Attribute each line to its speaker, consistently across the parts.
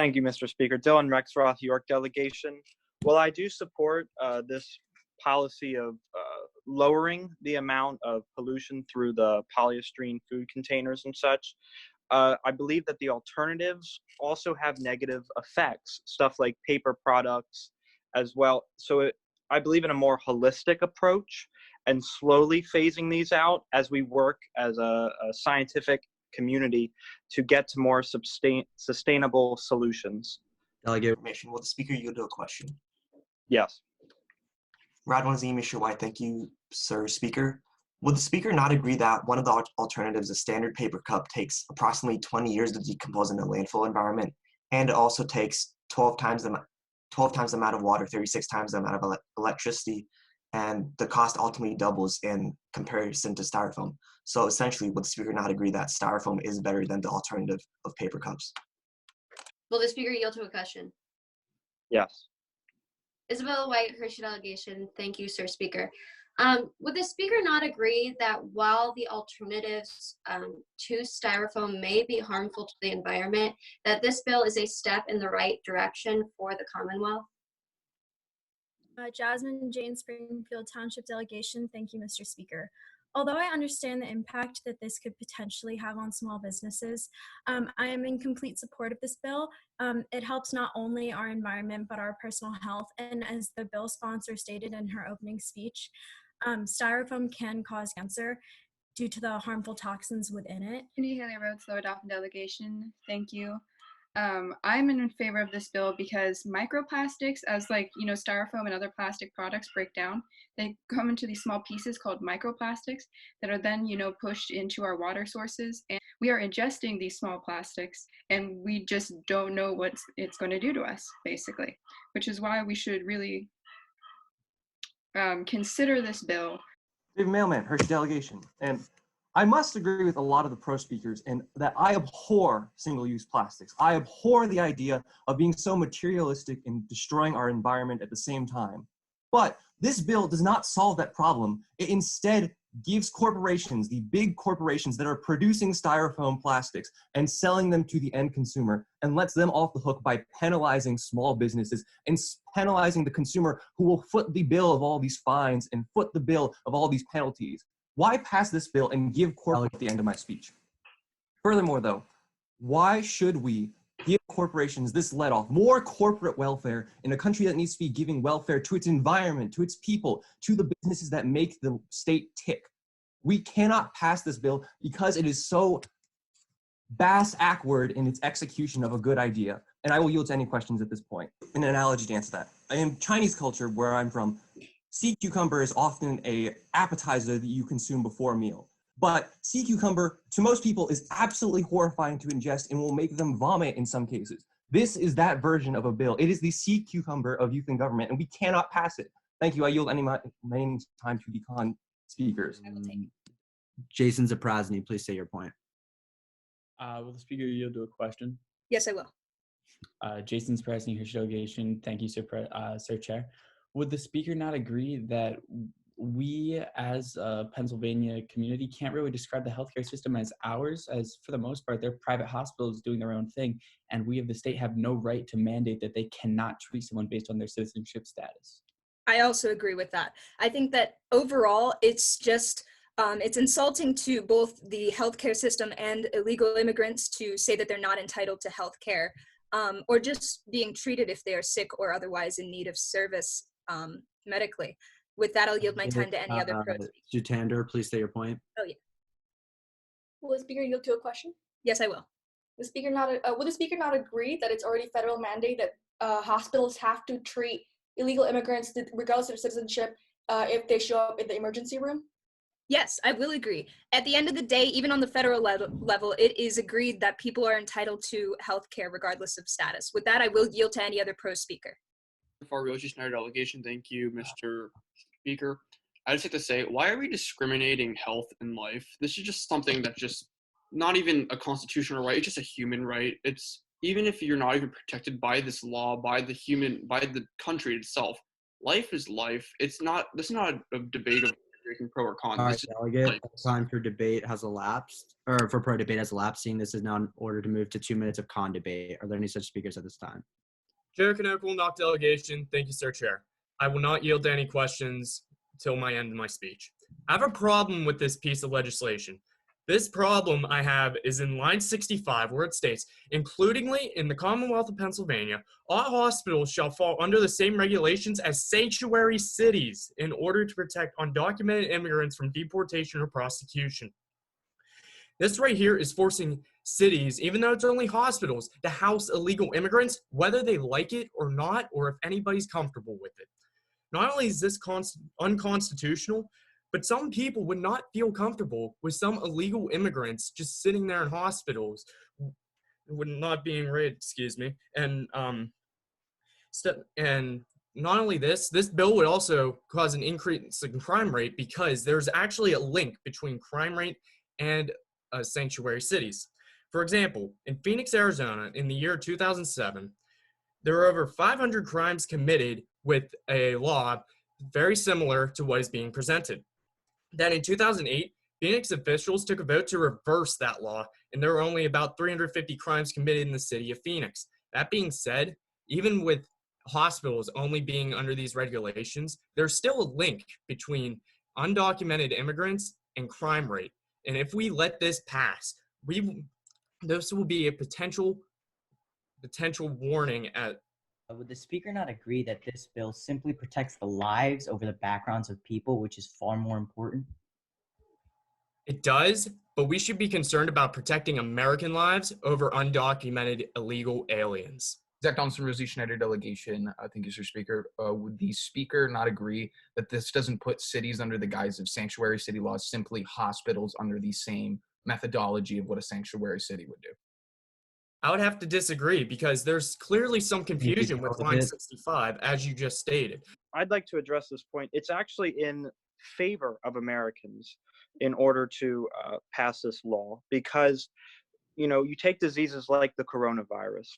Speaker 1: Thank you, Mr. Speaker. Dylan Rexroth, York delegation. Well, I do support this policy of lowering the amount of pollution through the polystyrene food containers and such. I believe that the alternatives also have negative effects, stuff like paper products as well. So I believe in a more holistic approach and slowly phasing these out as we work as a scientific community to get to more sustainable solutions.
Speaker 2: Delegate Mission, will the speaker yield to a question?
Speaker 1: Yes.
Speaker 2: Radwan Mr. White, thank you, Sir Speaker. Would the speaker not agree that one of the alternatives, a standard paper cup, takes approximately 20 years to decompose in a landfill environment, and it also takes 12 times the amount of water, 36 times the amount of electricity, and the cost ultimately doubles in comparison to styrofoam? So essentially, would the speaker not agree that styrofoam is better than the alternative of paper cups?
Speaker 3: Will the speaker yield to a question?
Speaker 1: Yes.
Speaker 3: Isabella White, Hershey delegation. Thank you, Sir Speaker. Would the speaker not agree that while the alternatives to styrofoam may be harmful to the environment, that this bill is a step in the right direction for the Commonwealth?
Speaker 4: Jasmine Jane, Springfield Township delegation. Thank you, Mr. Speaker. Although I understand the impact that this could potentially have on small businesses, I am in complete support of this bill. It helps not only our environment, but our personal health. And as the bill sponsor stated in her opening speech, styrofoam can cause cancer due to the harmful toxins within it.
Speaker 5: Cindy Haley Rhodes, Lower Dauphin delegation. Thank you. I'm in favor of this bill because microplastics, as styrofoam and other plastic products break down, they come into these small pieces called microplastics that are then, pushed into our water sources. And we are ingesting these small plastics and we just don't know what it's going to do to us, basically, which is why we should really consider this bill.
Speaker 6: David Mailman, Hershey delegation. And I must agree with a lot of the pro speakers in that I abhor single-use plastics. I abhor the idea of being so materialistic and destroying our environment at the same time. But this bill does not solve that problem. It instead gives corporations, the big corporations that are producing styrofoam plastics and selling them to the end consumer, and lets them off the hook by penalizing small businesses and penalizing the consumer who will foot the bill of all these fines and foot the bill of all these penalties. Why pass this bill and give corporate at the end of my speech? Furthermore, though, why should we give corporations this let-off, more corporate welfare in a country that needs to be giving welfare to its environment, to its people, to the businesses that make the state tick? We cannot pass this bill because it is so bass-ackward in its execution of a good idea. And I will yield to any questions at this point. An analogy to answer that. In Chinese culture, where I'm from, sea cucumber is often an appetizer that you consume before a meal. But sea cucumber, to most people, is absolutely horrifying to ingest and will make them vomit in some cases. This is that version of a bill. It is the sea cucumber of youth in government, and we cannot pass it. Thank you. I yield any remaining time to the con speakers.
Speaker 7: Jason Zaprasny, please say your point.
Speaker 8: Will the speaker yield to a question?
Speaker 9: Yes, I will.
Speaker 8: Jason Zaprasny, Hershey delegation. Thank you, Sir Chair. Would the speaker not agree that we as a Pennsylvania community can't really describe the healthcare system as ours, as for the most part, they're private hospitals doing their own thing, and we of the state have no right to mandate that they cannot treat someone based on their citizenship status?
Speaker 9: I also agree with that. I think that overall, it's just, it's insulting to both the healthcare system and illegal immigrants to say that they're not entitled to healthcare, or just being treated if they are sick or otherwise in need of service medically. With that, I'll yield my time to any other pro speakers.
Speaker 7: Jutander, please say your point.
Speaker 9: Oh, yeah.
Speaker 10: Will the speaker yield to a question?
Speaker 9: Yes, I will.
Speaker 10: Will the speaker not agree that it's already federal mandate that hospitals have to treat illegal immigrants, regardless of citizenship, if they show up in the emergency room?
Speaker 9: Yes, I will agree. At the end of the day, even on the federal level, it is agreed that people are entitled to health care regardless of status. With that, I will yield to any other pro speaker.
Speaker 11: Fargoshi Schneider delegation. Thank you, Mr. Speaker. I just have to say, why are we discriminating health and life? This is just something that's just not even a constitutional right. It's just a human right. It's even if you're not even protected by this law, by the country itself. Life is life. It's not. This is not a debate of Jason, pro or con.
Speaker 7: All right,
Speaker 11: This is
Speaker 7: delegate,
Speaker 11: like,
Speaker 7: time for debate has elapsed, or for pro debate has elapsed. Seeing this is now in order to move to 2 minutes of con debate. Are there any such speakers at this time?
Speaker 12: Chair Canoke will not delegation. Thank you, Sir Chair. I will not yield to any questions till my end of my speech. I have a problem with this piece of legislation. This problem I have is in line 65, where it states, includingly in the Commonwealth of Pennsylvania, all hospitals shall fall under the same regulations as sanctuary cities in order to protect undocumented immigrants from deportation or prosecution. This right here is forcing cities, even though it's only hospitals, to house illegal immigrants, whether they like it or not, or if anybody's comfortable with it. Not only is this unconstitutional, but some people would not feel comfortable with some illegal immigrants just sitting there in hospitals, with not being raped, and not only this bill would also cause an increase in crime rate because there's actually a link between crime rate and sanctuary cities. For example, in Phoenix, Arizona, in the year 2007, there were over 500 crimes committed with a law very similar to what is being presented. Then in 2008, Phoenix officials took a vote to reverse that law, and there were only about 350 crimes committed in the city of Phoenix. That being said, even with hospitals only being under these regulations, there's still a link between undocumented immigrants and crime rate. And if we let this pass, this will be a potential warning at.
Speaker 13: Would the speaker not agree that this bill simply protects the lives over the backgrounds of people, which is far more important?
Speaker 12: It does, but we should be concerned about protecting American lives over undocumented illegal aliens.
Speaker 14: Zach Thompson, Rosie Schneider delegation. Thank you, Sir Speaker. Would the speaker not agree that this doesn't put cities under the guise of sanctuary city laws, simply hospitals under the same methodology of what a sanctuary city would do?
Speaker 12: I would have to disagree because there's clearly some confusion with line 65, as you just stated.
Speaker 1: I'd like to address this point. It's actually in favor of Americans in order to pass this law because, you take diseases like the coronavirus.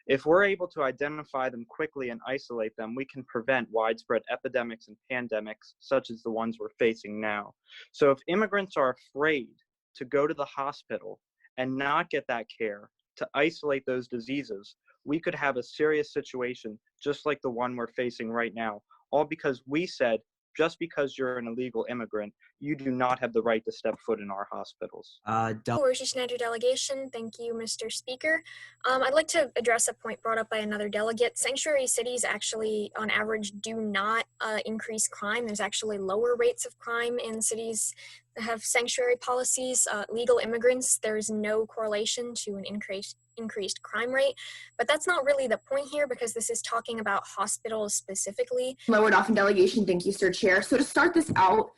Speaker 1: If we're able to identify them quickly and isolate them, we can prevent widespread epidemics and pandemics such as the ones we're facing now. So if immigrants are afraid to go to the hospital and not get that care, to isolate those diseases, we could have a serious situation just like the one we're facing right now, all because we said, just because you're an illegal immigrant, you do not have the right to step foot in our hospitals.
Speaker 4: Rosie Schneider delegation. Thank you, Mr. Speaker. I'd like to address a point brought up by another delegate. Sanctuary cities actually, on average, do not increase crime. There's actually lower rates of crime in cities that have sanctuary policies. Legal immigrants, there's no correlation to an increased crime rate. But that's not really the point here because this is talking about hospitals specifically.
Speaker 15: Lower Dauphin delegation. Thank you, Sir Chair. So to start this out,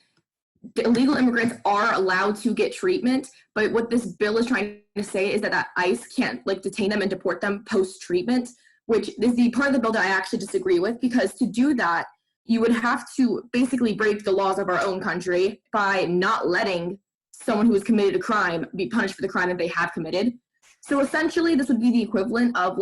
Speaker 15: the illegal immigrants are allowed to get treatment, but what this bill is trying to say is that ICE can't detain them and deport them post-treatment, which is the part of the bill that I actually disagree with, because to do that, you would have to basically break the laws of our own country by not letting someone who has committed a crime be punished for the crime that they have committed. So essentially, this would be the equivalent of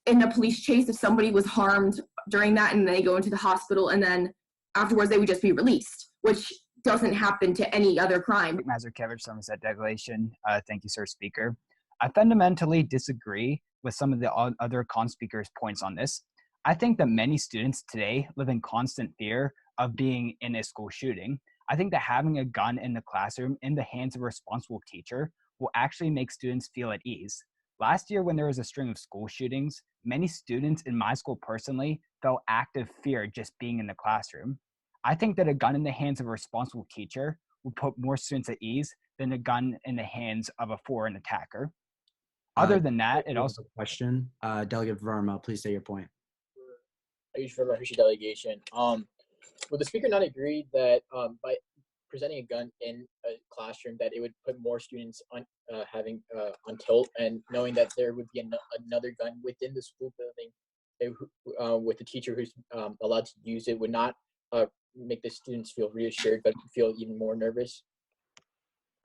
Speaker 15: in a police chase, if somebody was harmed during that and they go into the hospital and then afterwards they would just be released, which doesn't happen to any other crime.
Speaker 16: Mazurkevich, Somerset delegation. Thank you, Sir Speaker. I fundamentally disagree with some of the other con speakers' points on this. I think that many students today live in constant fear of being in a school shooting. I think that having a gun in the classroom in the hands of a responsible teacher will actually make students feel at ease. Last year, when there was a string of school shootings, many students in my school personally felt active fear just being in the classroom. I think that a gun in the hands of a responsible teacher will put more students at ease than a gun in the hands of a foreign attacker. Other than that, it also...
Speaker 7: Question. Delegate Verma, please say your point.
Speaker 17: Hershey delegation. Would the speaker not agree that by presenting a gun in a classroom that it would put more students on on tilt, and knowing that there would be another gun within the school building with the teacher who's allowed to use it would not make the students feel reassured but feel even more nervous?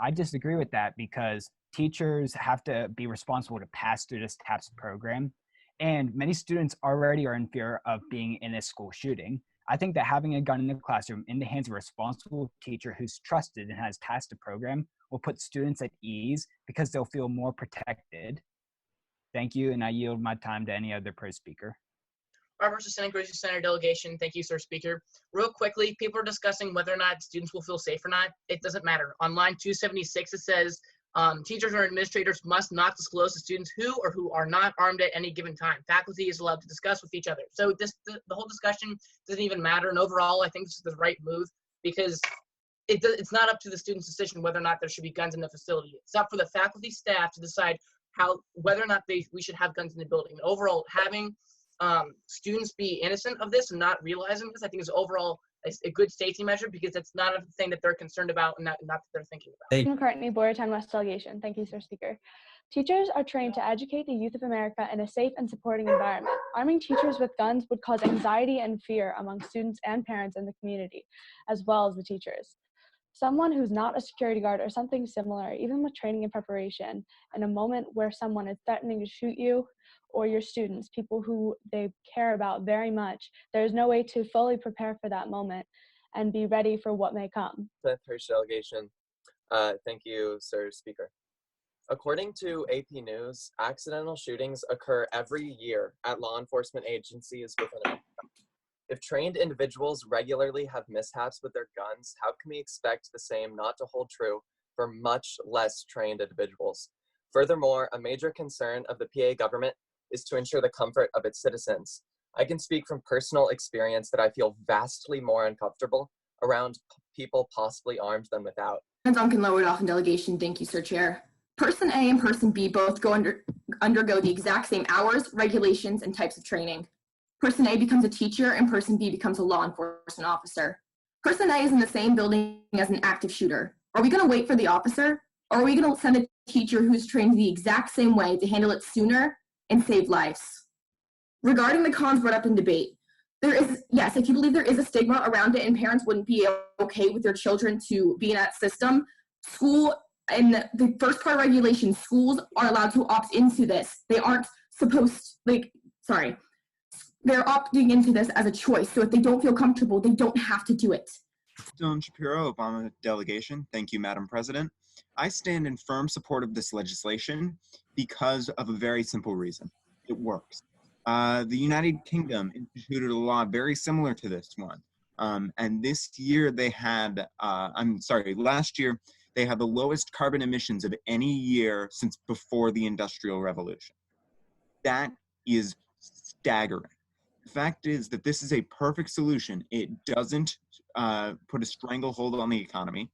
Speaker 16: I disagree with that because teachers have to be responsible to pass through this TAPS program, and many students already are in fear of being in a school shooting. I think that having a gun in the classroom in the hands of a responsible teacher who's trusted and has passed the program will put students at ease because they'll feel more protected. Thank you, and I yield my time to any other pro speaker.
Speaker 18: Our versus Santa Cruz Center delegation. Thank you, sir speaker. Real quickly, people are discussing whether or not students will feel safe or not. It doesn't matter. On line 276, it says teachers or administrators must not disclose to students who or who are not armed at any given time. Faculty is allowed to discuss with each other. So the whole discussion doesn't even matter. And overall, I think this is the right move because it's not up to the student's decision whether or not there should be guns in the facility. It's up for the faculty staff to decide whether or not we should have guns in the building. And overall, having students be innocent of this and not realizing this, I think is overall a good safety measure because it's not a thing that they're concerned about and not that they're thinking about.
Speaker 19: Thank you. McCartney, Boyertown West Delegation. Thank you, sir speaker. Teachers are trained to educate the youth of America in a safe and supporting environment. Arming teachers with guns would cause anxiety and fear among students and parents in the community, as well as the teachers. Someone who's not a security guard or something similar, even with training and preparation, in a moment where someone is threatening to shoot you or your students, people who they care about very much, there's no way to fully prepare for that moment and be ready for what may come.
Speaker 20: Hirsch delegation. Thank you, sir speaker. According to AP News, accidental shootings occur every year at law enforcement agencies within America. If trained individuals regularly have mishaps with their guns, how can we expect the same not to hold true for much less trained individuals? Furthermore, a major concern of the PA government is to ensure the comfort of its citizens. I can speak from personal experience that I feel vastly more uncomfortable around people possibly armed than without.
Speaker 15: Duncan Lowerdoff in delegation. Thank you, Sir Chair. Person A and Person B both undergo the exact same hours, regulations, and types of training. Person A becomes a teacher and Person B becomes a law enforcement officer. Person A is in the same building as an active shooter. Are we going to wait for the officer? Or are we going to send a teacher who's trained the exact same way to handle it sooner and save lives? Regarding the cons brought up in debate, there is, yes, if you believe there is a stigma around it and parents wouldn't be okay with their children to be in that system, school, in the first part of regulation, schools are allowed to opt into this. They aren't supposed, they're opting into this as a choice. So if they don't feel comfortable, they don't have to do it.
Speaker 21: Dylan Shapiro, Obama delegation. Thank you, Madam President. I stand in firm support of this legislation because of a very simple reason. It works. The United Kingdom instituted a law very similar to this one. And this year they had, last year, they had the lowest carbon emissions of any year since before the Industrial Revolution. That is staggering. The fact is that this is a perfect solution. It doesn't put a stranglehold on the economy.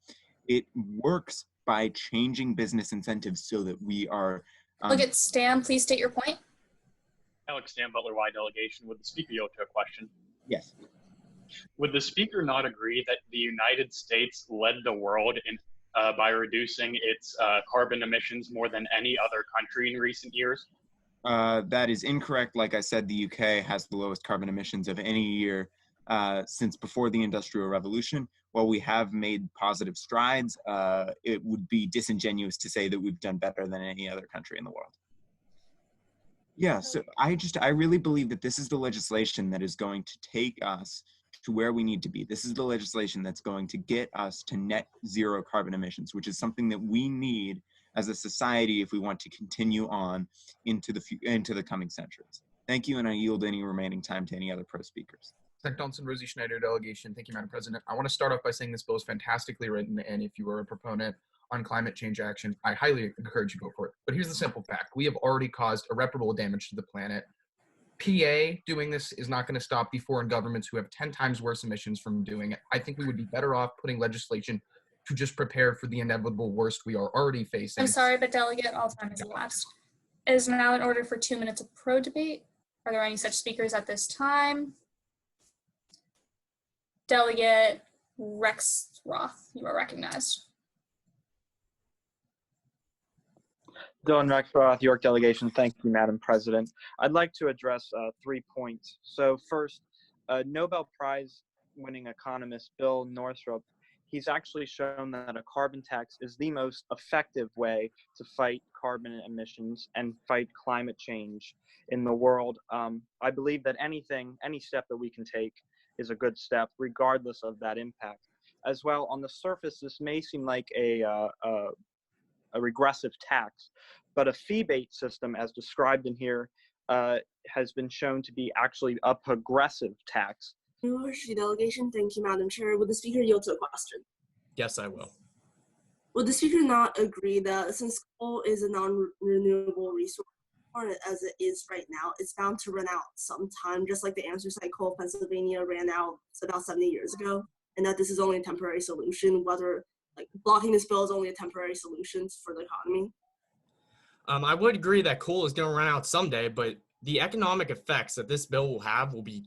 Speaker 21: It works by changing business incentives so that we are...
Speaker 22: Look at Stan, please state your point.
Speaker 23: Alex Stan, Butler Y delegation. Would the speaker yield to a question?
Speaker 21: Yes.
Speaker 23: Would the speaker not agree that the United States led the world in by reducing its carbon emissions more than any other country in recent years?
Speaker 21: That is incorrect. Like I said, the UK has the lowest carbon emissions of any year since before the Industrial Revolution. While we have made positive strides, it would be disingenuous to say that we've done better than any other country in the world. Yeah, so I really believe that this is the legislation that is going to take us to where we need to be. This is the legislation that's going to get us to net zero carbon emissions, which is something that we need as a society if we want to continue on into the coming centuries. Thank you, and I yield any remaining time to any other pro speakers.
Speaker 14: Zach Johnson, Rosie Schneider delegation. Thank you, Madam President. I want to start off by saying this bill is fantastically written, and if you are a proponent on climate change action, I highly encourage you to vote for it. But here's the simple fact. We have already caused irreparable damage to the planet. PA doing this is not going to stop the foreign governments who have 10 times worse emissions from doing it. I think we would be better off putting legislation to just prepare for the inevitable worst we are already facing.
Speaker 22: I'm sorry, but delegate, all time has elapsed. It is now in order for 2 minutes of pro debate. Are there any such speakers at this time? Delegate Rex Roth, you are recognized.
Speaker 1: Dylan Rexroth, York delegation. Thank you, Madam President. I'd like to address 3 points. So first, Nobel Prize winning economist Bill Northrop, he's actually shown that a carbon tax is the most effective way to fight carbon emissions and fight climate change in the world. I believe that any step that we can take is a good step, regardless of that impact. As well, on the surface, this may seem like a regressive tax, but a fee-based system, as described in here, has been shown to be actually a progressive tax.
Speaker 2: University delegation, thank you, Madam Chair. Would the speaker yield to a question?
Speaker 12: Yes, I will.
Speaker 2: Would the speaker not agree that since coal is a non-renewable resource, as it is right now, it's bound to run out sometime, just like the anthracite coal of Pennsylvania ran out about 70 years ago, and that this is only a temporary solution, whether like blocking this bill is only a temporary solution for the economy?
Speaker 12: I would agree that coal is going to run out someday, but the economic effects that this bill will have will be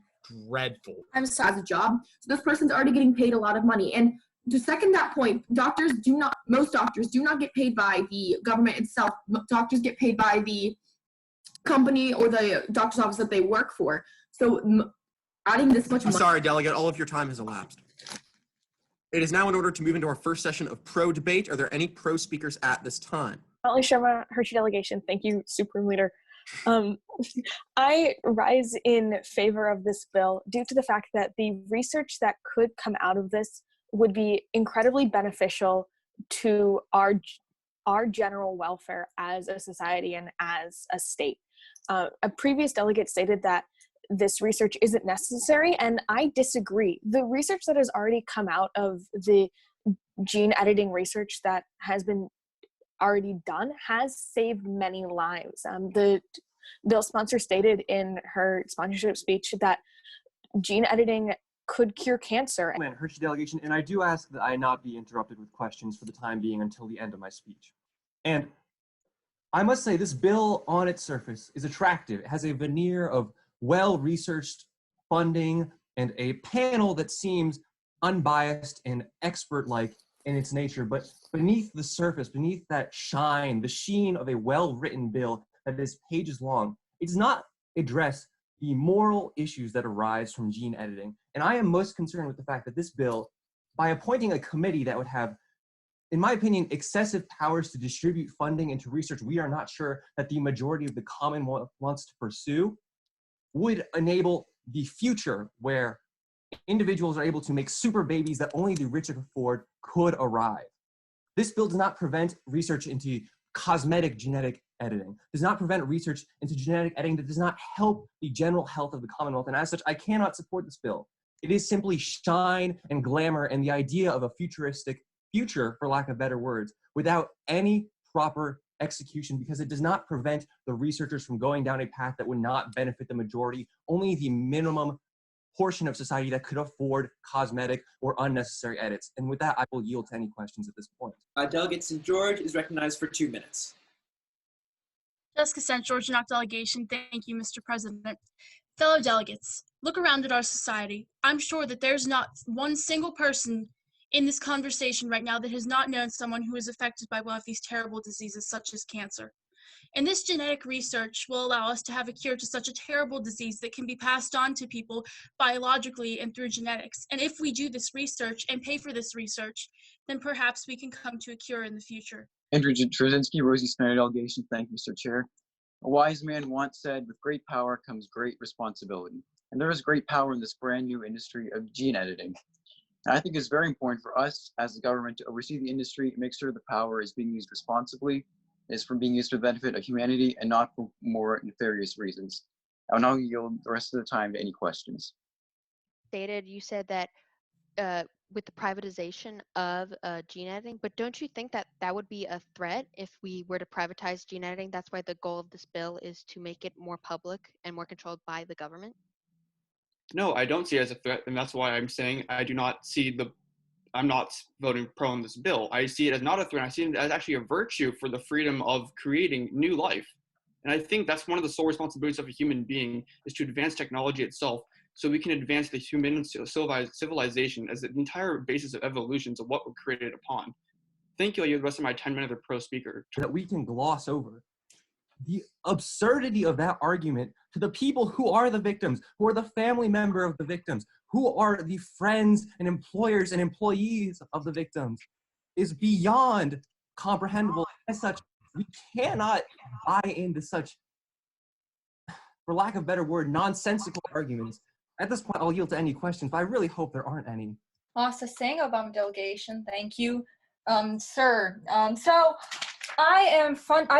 Speaker 12: dreadful.
Speaker 15: Has a job, so this person's already getting paid a lot of money. And to second that point, most doctors do not get paid by the government itself. Doctors get paid by the company or the doctor's office that they work for. So adding this much
Speaker 3: I'm
Speaker 15: money.
Speaker 3: sorry, Delegate, all of your time has elapsed. It is now in order to move into our first session of pro debate. Are there any pro speakers at this time?
Speaker 5: Bentley Sharma, Hershey delegation. Thank you, Supreme Leader. I rise in favor of this bill due to the fact that the research that could come out of this would be incredibly beneficial to our general welfare as a society and as a state. A previous delegate stated that this research isn't necessary, and I disagree. The research that has already come out of the gene editing research that has been already done has saved many lives. The bill sponsor stated in her sponsorship speech that gene editing could cure cancer.
Speaker 6: Hershey delegation, and I do ask that I not be interrupted with questions for the time being until the end of my speech. And I must say this bill on its surface is attractive. It has a veneer of well-researched funding and a panel that seems unbiased and expert-like in its nature, but beneath the surface, beneath that shine, the sheen of a well-written bill that is pages long, it does not address the moral issues that arise from gene editing. And I am most concerned with the fact that this bill, by appointing a committee that would have, in my opinion, excessive powers to distribute funding into research we are not sure that the majority of the Commonwealth wants to pursue, would enable the future where individuals are able to make super babies that only the rich can afford could arrive. This bill does not prevent research into cosmetic genetic editing, does not prevent research into genetic editing that does not help the general health of the Commonwealth. And as such, I cannot support this bill. It is simply shine and glamour and the idea of a futuristic future, for lack of better words, without any proper execution, because it does not prevent the researchers from going down a path that would not benefit the majority, only the minimum portion of society that could afford cosmetic or unnecessary edits. And with that, I will yield to any questions at this point.
Speaker 24: Delegate St. George is recognized for 2 minutes.
Speaker 25: Jessica St. George, Enoch delegation. Thank you, Mr. President. Fellow delegates, look around at our society. I'm sure that there's not one single person in this conversation right now that has not known someone who is affected by one of these terrible diseases such as cancer. And this genetic research will allow us to have a cure to such a terrible disease that can be passed on to people biologically and through genetics. And if we do this research and pay for this research, then perhaps we can come to a cure in the future.
Speaker 26: Andrew Trzynski, Rosie Snyder delegation. Thank you, Mr. Chair. A wise man once said, with great power comes great responsibility. And there is great power in this brand new industry of gene editing. And I think it's very important for us as the government to oversee the industry and make sure the power is being used responsibly, is for being used for the benefit of humanity and not for more nefarious reasons. I'll now yield the rest of the time to any questions.
Speaker 27: Stated, you said that with the privatization of gene editing, but don't you think that that would be a threat if we were to privatize gene editing? That's why the goal of this bill is to make it more public and more controlled by the government.
Speaker 11: No, I don't see it as a threat, and that's why I'm saying I'm not voting pro on this bill. I see it as not a threat. I see it as actually a virtue for the freedom of creating new life. And I think that's one of the sole responsibilities of a human being, is to advance technology itself so we can advance the human civilization as the entire basis of evolution of what we're created upon. Thank you. I yield the rest of my 10 minutes of pro speaker.
Speaker 6: That we can gloss over the absurdity of that argument to the people who are the victims, who are the family member of the victims, who are the friends and employers and employees of the victims, is beyond comprehensible. As such, we cannot buy into such, for lack of a better word, nonsensical arguments At this point, I'll yield to any questions, but I really hope there aren't any.
Speaker 4: Asa Singh, Obama delegation. Thank you, sir. So I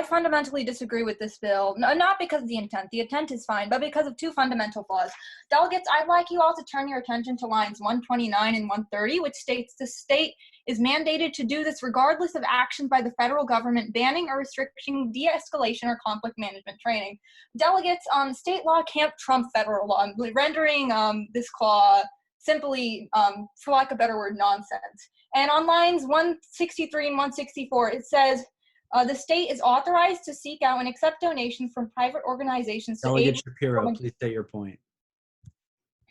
Speaker 4: fundamentally disagree with this bill, not because of the intent. The intent is fine, but because of two fundamental flaws. Delegates, I'd like you all to turn your attention to lines 129 and 130, which states the state is mandated to do this regardless of actions by the federal government banning or restricting de-escalation or conflict management training. Delegates, state law can't trump federal law, rendering this clause simply, for lack of a better word, nonsense. And on lines 163 and 164, it says, the state is authorized to seek out and accept donations from private organizations to
Speaker 7: Delegate
Speaker 4: aid.
Speaker 7: Shapiro, please state your point.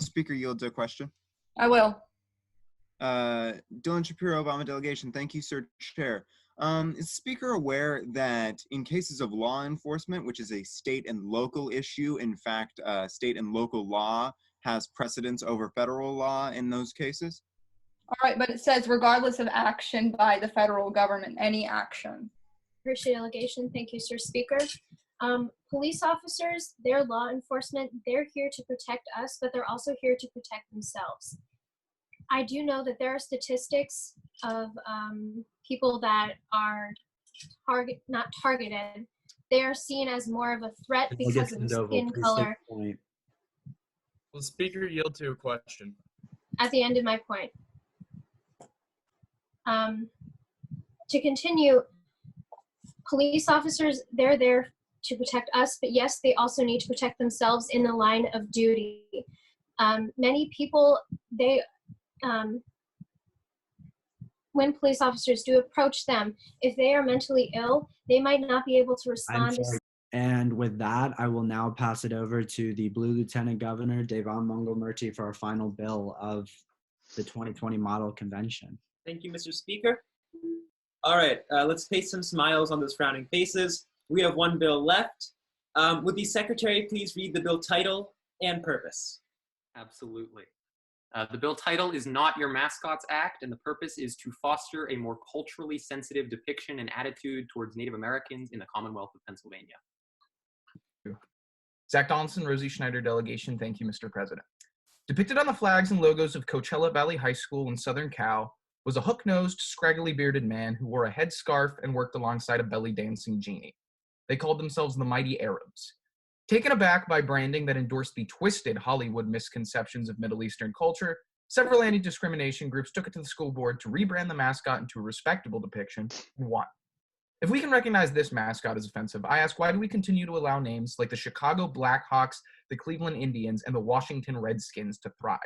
Speaker 21: Speaker yields a question.
Speaker 4: I will.
Speaker 21: Dylan Shapiro, Obama delegation. Thank you, Sir Chair. Is the Speaker aware that in cases of law enforcement, which is a state and local issue, in fact, state and local law has precedence over federal law in those cases?
Speaker 4: All right, but it says regardless of action by the federal government, any action.
Speaker 8: Hershey delegation. Thank you, Sir Speaker. Police officers, they're law enforcement. They're here to protect us, but they're also here to protect themselves. I do know that there are statistics of people that are not targeted. They are seen as more of a threat because of the skin color.
Speaker 12: Will the speaker yield to a question?
Speaker 8: At the end of my point. To continue, police officers, they're there to protect us, but yes, they also need to protect themselves in the line of duty. Many people, when police officers do approach them, if they are mentally ill, they might not be able to respond.
Speaker 7: And with that, I will now pass it over to the Blue Lieutenant Governor, Devon Mungle-Murty, for our final bill of the 2020 Model Convention.
Speaker 24: Thank you, Mr. Speaker. All right, let's paste some smiles on those frowning faces. We have one bill left. Would the Secretary please read the bill title and purpose?
Speaker 3: Absolutely. The bill title is Not Your Mascots Act, and the purpose is to foster a more culturally sensitive depiction and attitude towards Native Americans in the Commonwealth of Pennsylvania.
Speaker 14: Zach Donaldson, Rosie Schneider delegation. Thank you, Mr. President. Depicted on the flags and logos of Coachella Valley High School in Southern Cal was a hook-nosed, scraggly bearded man who wore a headscarf and worked alongside a belly dancing genie. They called themselves the Mighty Arabs. Taken aback by branding that endorsed the twisted Hollywood misconceptions of Middle Eastern culture, several anti-discrimination groups took it to the school board to rebrand the mascot into a respectable depiction and won. If we can recognize this mascot as offensive, I ask, why do we continue to allow names like the Chicago Blackhawks, the Cleveland Indians, and the Washington Redskins to thrive?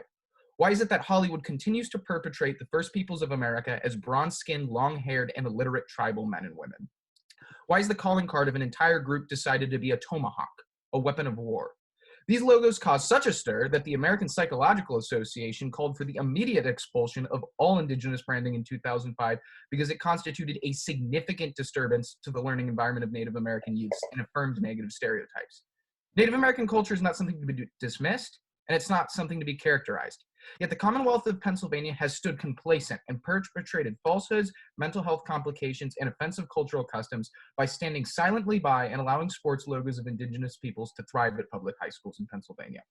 Speaker 14: Why is it that Hollywood continues to perpetrate the first peoples of America as bronze-skinned, long-haired, and illiterate tribal men and women? Why is the calling card of an entire group decided to be a tomahawk, a weapon of war? These logos caused such a stir that the American Psychological Association called for the immediate expulsion of all Indigenous branding in 2005 because it constituted a significant disturbance to the learning environment of Native American youths and affirmed negative stereotypes. Native American culture is not something to be dismissed, and it's not something to be characterized. Yet the Commonwealth of Pennsylvania has stood complacent and perpetrated falsehoods, mental health complications, and offensive cultural customs by standing silently by and allowing sports logos of Indigenous peoples to thrive at public high schools in Pennsylvania.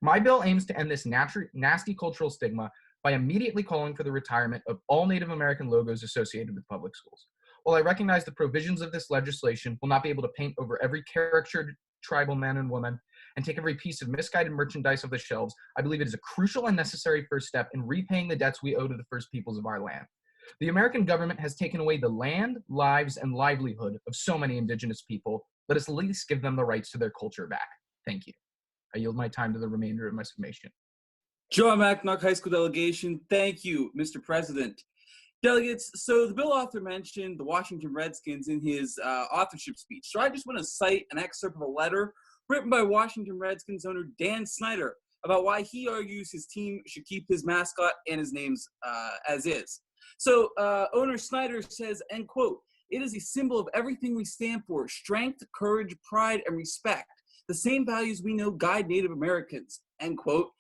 Speaker 14: My bill aims to end this nasty cultural stigma by immediately calling for the retirement of all Native American logos associated with public schools. While I recognize the provisions of this legislation will not be able to paint over every caricatured tribal man and woman and take every piece of misguided merchandise off the shelves, I believe it is a crucial and necessary first step in repaying the debts we owe to the first peoples of our land. The American government has taken away the land, lives, and livelihood of so many Indigenous people. Let us at least give them the rights to their culture back. Thank you. I yield my time to the remainder of my summation.
Speaker 9: Joe Macknock High School delegation. Thank you, Mr. President. Delegates, so the bill author mentioned the Washington Redskins in his authorship speech. So I just want to cite an excerpt of a letter written by Washington Redskins owner Dan Snyder about why he argues his team should keep his mascot and his names as is. So owner Snyder says, end quote, "It is a symbol of everything we stand for: strength, courage, pride, and respect. The same values we know guide Native Americans," end quote.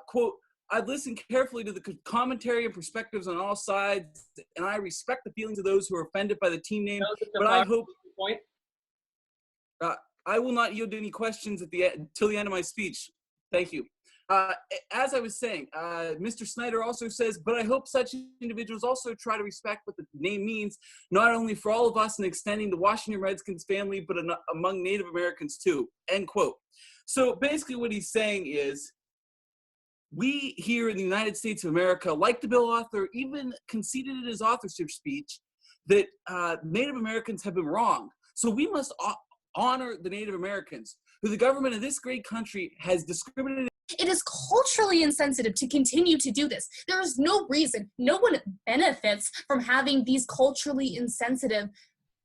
Speaker 9: Quote, "I've listened carefully to the commentary and perspectives on all sides, and I respect the feelings of those who are offended by the team name, but I hope I will not yield to any questions till the end of my speech. Thank you. As I was saying, Mr. Snyder also says, but I hope such individuals also try to respect what the name means, not only for all of us in extending the Washington Redskins family, but among Native Americans too, end quote. So basically what he's saying is, we here in the United States of America, like the bill author, even conceded in his authorship speech that Native Americans have been wronged. So we must honor the Native Americans, who the government of this great country has discriminated.
Speaker 22: It is culturally insensitive to continue to do this. There is no reason, no one benefits from having these culturally insensitive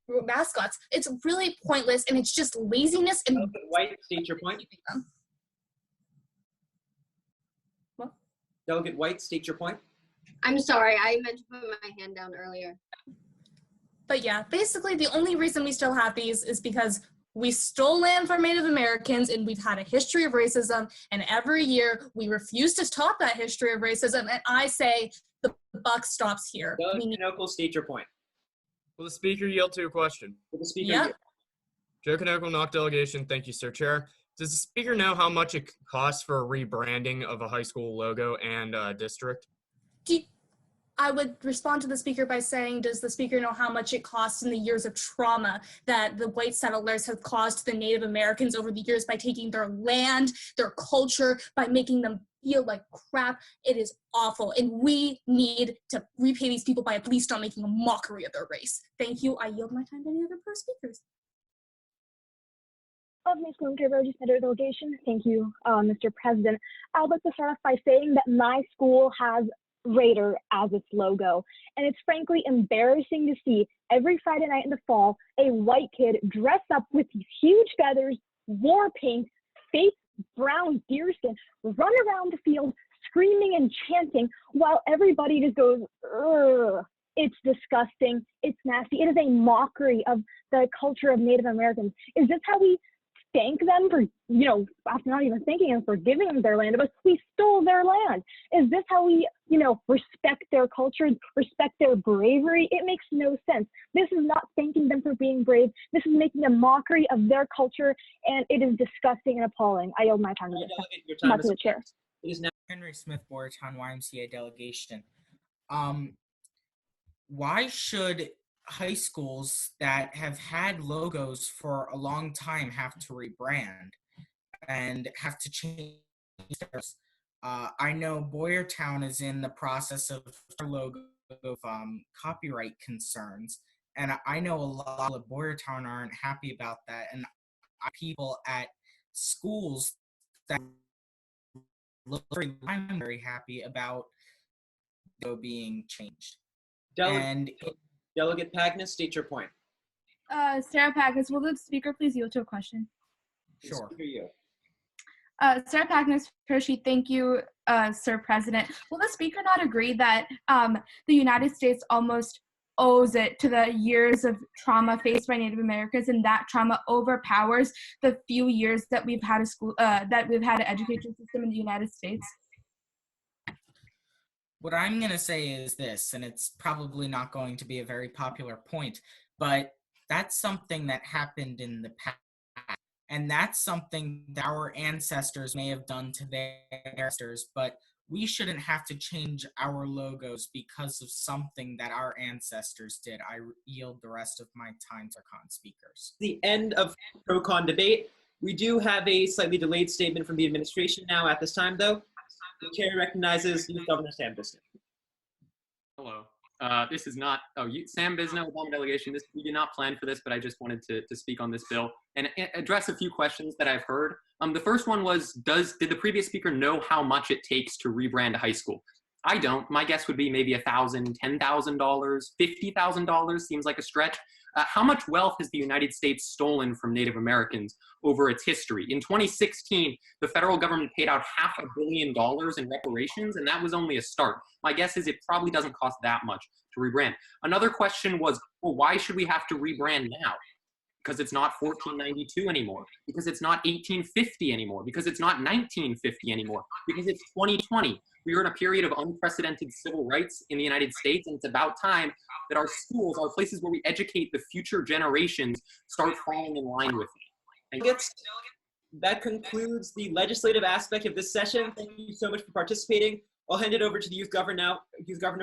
Speaker 22: mascots. It's really pointless, and it's just laziness and
Speaker 24: White, state your point.
Speaker 22: What?
Speaker 24: Delegate White, state your point.
Speaker 10: I'm sorry, I meant to put my hand down earlier.
Speaker 22: But yeah, basically the only reason we still have these is because we stole land from Native Americans, and we've had a history of racism, and every year we refuse to stop that history of racism, and I say the buck stops here.
Speaker 24: Joe state your point.
Speaker 12: Will the speaker yield to a question?
Speaker 24: Will the speaker
Speaker 22: Yeah.
Speaker 24: yield?
Speaker 12: Joe Canoco, Knock delegation. Thank you, Sir Chair. Does the speaker know how much it costs for a rebranding of a high school logo and district?
Speaker 22: I would respond to the speaker by saying, does the speaker know how much it costs in the years of trauma that the white settlers have caused the Native Americans over the years by taking their land, their culture, by making them feel like crap? It is awful, and we need to repay these people by at least not making a mockery of their race. Thank you. I yield my time to any other pro-speakers.
Speaker 5: Of Ms. Rosie Snyder delegation. Thank you, Mr. President. I'd like to start off by saying that my school has Raider as its logo, and it's frankly embarrassing to see every Friday night in the fall a white kid dress up with these huge feathers, war paint, fake brown deerskin, run around the field screaming and chanting while everybody just goes, ugh. It's disgusting. It's nasty. It is a mockery of the culture of Native Americans. Is this how we thank them for, after not even thanking them for giving them their land, but we stole their land? Is this how we, respect their culture, respect their bravery? It makes no sense. This is not thanking them for being brave. This is making a mockery of their culture, and it is disgusting and appalling. I yield my time to the chair.
Speaker 24: It is now
Speaker 13: Henry Smith, Boyertown YMCA delegation. Why should high schools that have had logos for a long time have to rebrand and have to change theirs? I know Boyertown is in the process of logo of copyright concerns, and I know a lot of Boyertown aren't happy about that, and people at schools that look I'm very happy about being changed.
Speaker 24: Delegate Pagnis, state your point.
Speaker 16: Sarah Pagnis, will the speaker please yield to a question?
Speaker 24: Sure.
Speaker 16: Sarah Pagnis, Hershey, thank you, Sir President. Will the speaker not agree that the United States almost owes it to the years of trauma faced by Native Americans, and that trauma overpowers the few years that we've had an education system in the United States?
Speaker 13: What I'm going to say is this, and it's probably not going to be a very popular point, but that's something that happened in the past. And that's something that our ancestors may have done to their ancestors, but we shouldn't have to change our logos because of something that our ancestors did. I yield the rest of my time to con speakers.
Speaker 24: The end of pro-con debate. We do have a slightly delayed statement from the administration now at this time, though. The chair recognizes Governor Sam Bisno.
Speaker 3: Hello. This is not, Sam Bisno, Obama delegation. We did not plan for this, but I just wanted to speak on this bill and address a few questions that I've heard. The first one was, did the previous speaker know how much it takes to rebrand a high school? I don't. My guess would be maybe $1,000, $10,000, $50,000 seems like a stretch. How much wealth has the United States stolen from Native Americans over its history? In 2016, the federal government paid out $500 million in reparations, and that was only a start. My guess is it probably doesn't cost that much to rebrand. Another question was, well, why should we have to rebrand now? Because it's not 1492 anymore, because it's not 1850 anymore, because it's not 1950 anymore, because it's 2020. We are in a period of unprecedented civil rights in the United States, and it's about time that our schools, our places where we educate the future generations, start falling in line with it.
Speaker 24: that concludes the legislative aspect of this session. Thank you so much for participating. I'll hand it over to the youth governor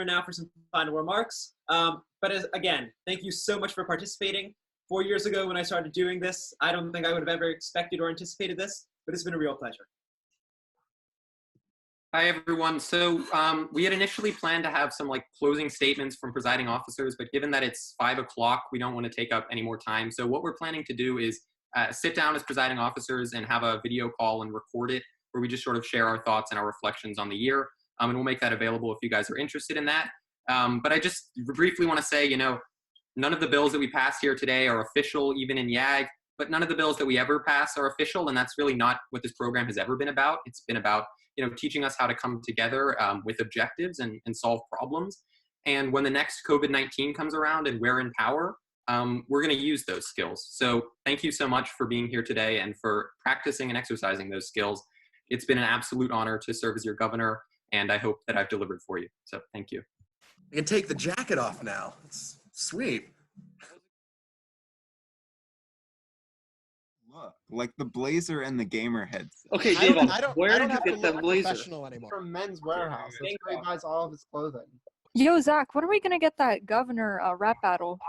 Speaker 24: now for some final remarks. Again, thank you so much for participating. 4 years ago when I started doing this, I don't think I would have ever expected or anticipated this, but it's been a real pleasure.
Speaker 3: Hi, everyone. So we had initially planned to have some closing statements from presiding officers, but given that it's 5 o'clock, we don't want to take up any more time. So what we're planning to do is sit down as presiding officers and have a video call and record it, where we just sort of share our thoughts and our reflections on the year. And we'll make that available if you guys are interested in that. But I just briefly want to say, none of the bills that we passed here today are official, even in YAG, but none of the bills that we ever pass are official. And that's really not what this program has ever been about. It's been about teaching us how to come together with objectives and solve problems. And when the next COVID-19 comes around and we're in power, we're going to use those skills. So thank you so much for being here today and for practicing and exercising those skills. It's been an absolute honor to serve as your governor, and I hope that I've delivered for you. So thank you.
Speaker 1: I can take the jacket off now. It's sweet.
Speaker 21: Look, like the blazer and the gamer heads.
Speaker 11: Okay,
Speaker 2: I
Speaker 11: Davon,
Speaker 2: don't
Speaker 11: where
Speaker 2: have
Speaker 11: did you
Speaker 2: to
Speaker 11: get that
Speaker 2: look
Speaker 11: blazer?
Speaker 2: professional anymore. From Men's Warehouse. That's where he buys all of his clothing.
Speaker 17: Yo, Zach, when are we gonna get that governor rap battle?